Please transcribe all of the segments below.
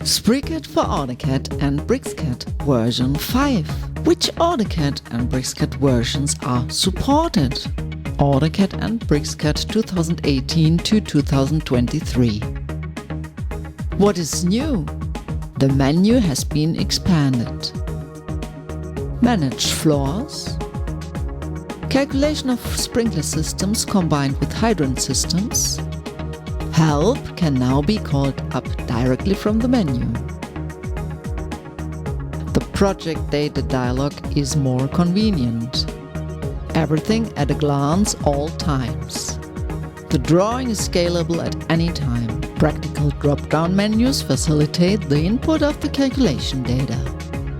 SpriCAD for AutoCAD and BricsCAD version 5. Which AutoCAD and BricsCAD versions are supported? AutoCAD and BricsCAD 2018 to 2023. What is new? The menu has been expanded. Manage floors. Calculation of sprinkler systems combined with hydrant systems. Help can now be called up directly from the menu. The project data dialog is more convenient. Everything at a glance, all times. The drawing is scalable at any time. Practical drop-down menus facilitate the input of the calculation data.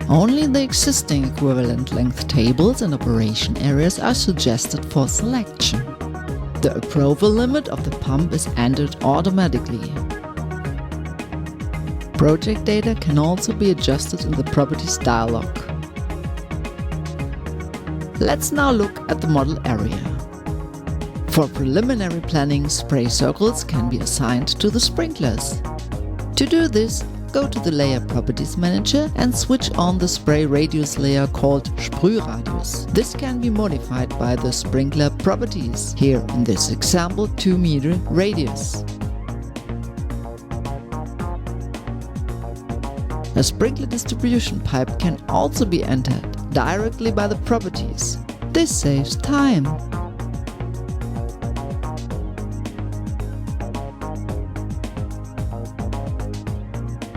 Only the existing equivalent length tables and operation areas are suggested for selection. The approval limit of the pump is entered automatically. Project data can also be adjusted in the Properties dialog. Let's now look at the model area. For preliminary planning, spray circles can be assigned to the sprinklers. To do this, go to the Layer Properties Manager and switch on the spray radius layer called SpriRadius. This can be modified by the sprinkler properties, here in this example 2 meter radius. A sprinkler distribution pipe can also be entered directly by the properties. This saves time.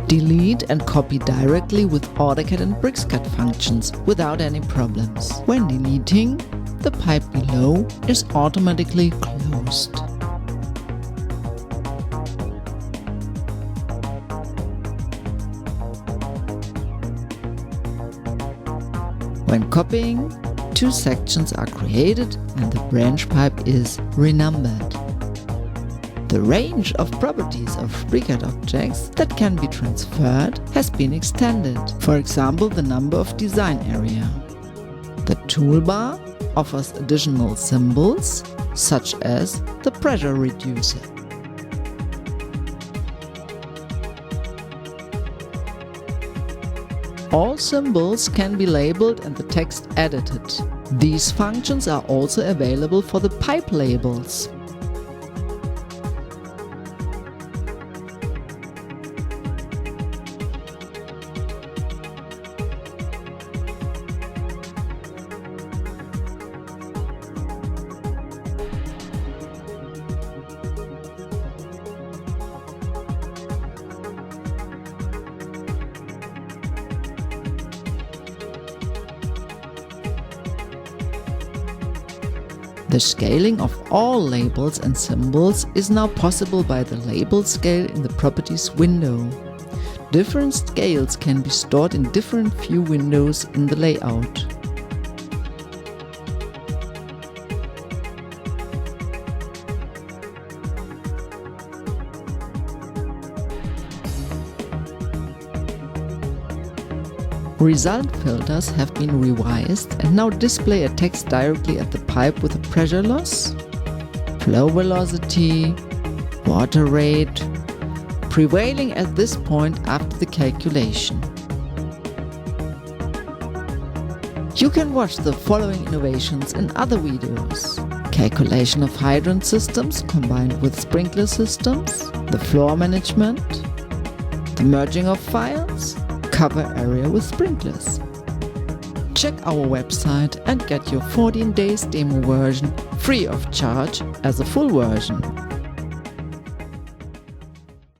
Delete and copy directly with AutoCAD and BricsCAD functions without any problems. When deleting, the pipe below is automatically closed. When copying, 2 sections are created and the branch pipe is renumbered. The range of properties of SpriCAD objects that can be transferred has been extended, for example the number of design area. The toolbar offers additional symbols, such as the pressure reducer. All symbols can be labeled and the text edited. These functions are also available for the pipe labels. The scaling of all labels and symbols is now possible by the label scale in the Properties window. Different scales can be stored in different view windows in the layout. Result filters have been revised and now display a text directly at the pipe with a pressure loss, flow velocity, water rate, prevailing at this point after the calculation. You can watch the following innovations in other videos: calculation of hydrant systems combined with sprinkler systems, the floor management, the merging of files, cover area with sprinklers. Check our website and get your 14 days demo version free of charge as a full version.